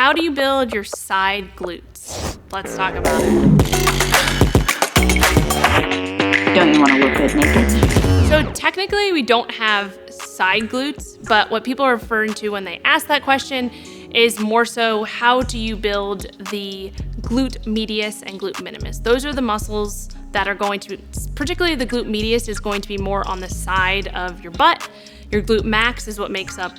How do you build your side glutes? Let's talk about it. Don't you want to look good naked? So technically we don't have side glutes, but what people are referring to when they ask that question is more so how do you build the glute medius and glute minimus. Those are the muscles that are going to, particularly the glute medius is going to be more on the side of your butt. Your glute max is what makes up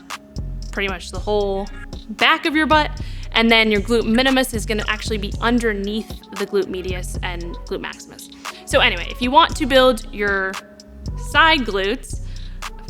pretty much the whole back of your butt. And then your glute minimus is gonna actually be underneath the glute medius and glute maximus. So anyway, if you want to build your side glutes,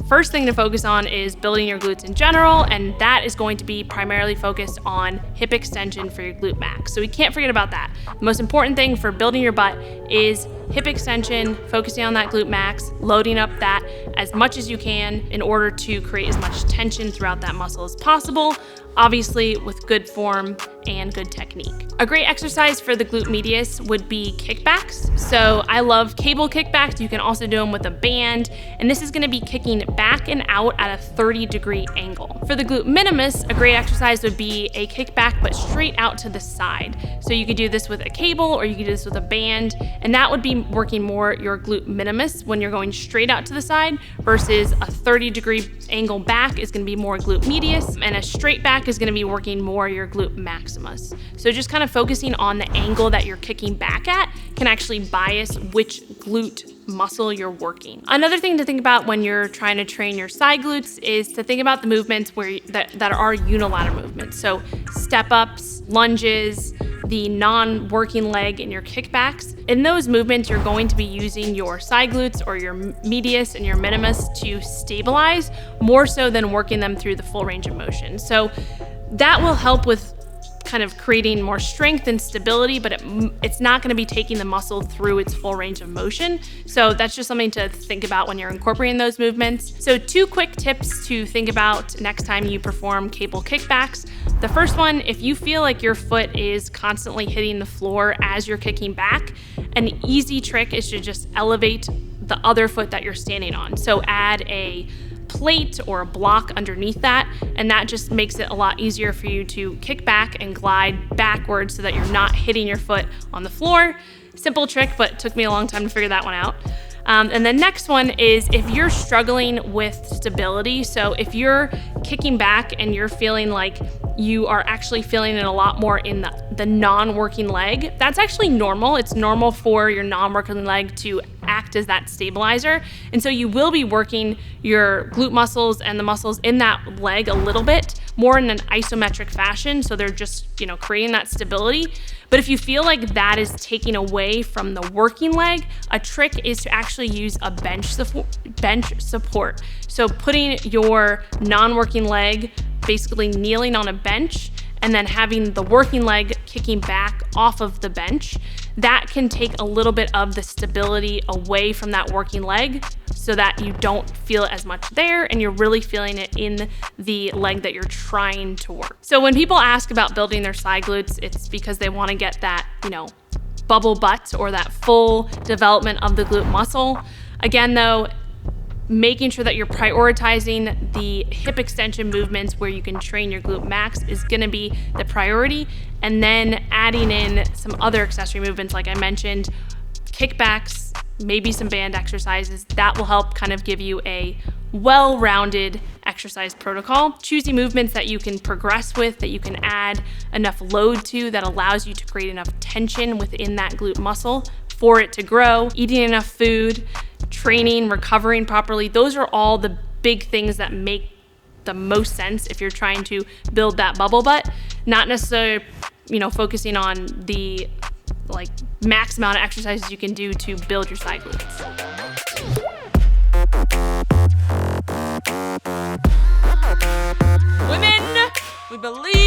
first thing to focus on is building your glutes in general, and that is going to be primarily focused on hip extension for your glute max. So we can't forget about that. The most important thing for building your butt is hip extension, focusing on that glute max, loading up that as much as you can in order to create as much tension throughout that muscle as possible, obviously with good form and good technique. A great exercise for the glute medius would be kickbacks. So I love cable kickbacks. You can also do them with a band, and this is gonna be kicking back and out at a 30-degree angle. For the glute minimus, a great exercise would be a kickback but straight out to the side. So you could do this with a cable or you could do this with a band, and that would be working more your glute minimus when you're going straight out to the side versus a 30-degree angle back is gonna be more glute medius, and a straight back is gonna be working more your glute maximus. So just kind of focusing on the angle that you're kicking back at can actually bias which glute muscle you're working. Another thing to think about when you're trying to train your side glutes is to think about the movements that are unilateral movements. So step ups, lunges, the non-working leg in your kickbacks. In those movements, you're going to be using your side glutes or your medius and your minimus to stabilize more so than working them through the full range of motion. So that will help with kind of creating more strength and stability, but it's not gonna be taking the muscle through its full range of motion. So that's just something to think about when you're incorporating those movements. So 2 quick tips to think about next time you perform cable kickbacks. The first one, if you feel like your foot is constantly hitting the floor as you're kicking back, an easy trick is to just elevate the other foot that you're standing on. So add a plate or a block underneath that, and that just makes it a lot easier for you to kick back and glide backwards so that you're not hitting your foot on the floor. Simple trick, but it took me a long time to figure that one out. And the next one is if you're struggling with stability, so if you're kicking back and you're feeling like you are actually feeling it a lot more in the non-working leg, that's actually normal. It's normal for your non-working leg to act as that stabilizer. And so you will be working your glute muscles and the muscles in that leg a little bit more in an isometric fashion. So they're just, creating that stability. But if you feel like that is taking away from the working leg, a trick is to actually use a bench support. So putting your non-working leg basically kneeling on a bench and then having the working leg kicking back off of the bench, that can take a little bit of the stability away from that working leg so that you don't feel as much there and you're really feeling it in the leg that you're trying to work. So when people ask about building their side glutes, it's because they want to get that, bubble butt or that full development of the glute muscle. Again, though, making sure that you're prioritizing the hip extension movements where you can train your glute max is gonna be the priority, and then adding in some other accessory movements like I mentioned, kickbacks, maybe some band exercises, that will help kind of give you a well-rounded exercise protocol. Choosing movements that you can progress with, that you can add enough load to, that allows you to create enough tension within that glute muscle for it to grow, eating enough food, training, recovering properly. Those are all the big things that make the most sense if you're trying to build that bubble butt, not necessarily, focusing on the max amount of exercises you can do to build your side glutes. Women, we believe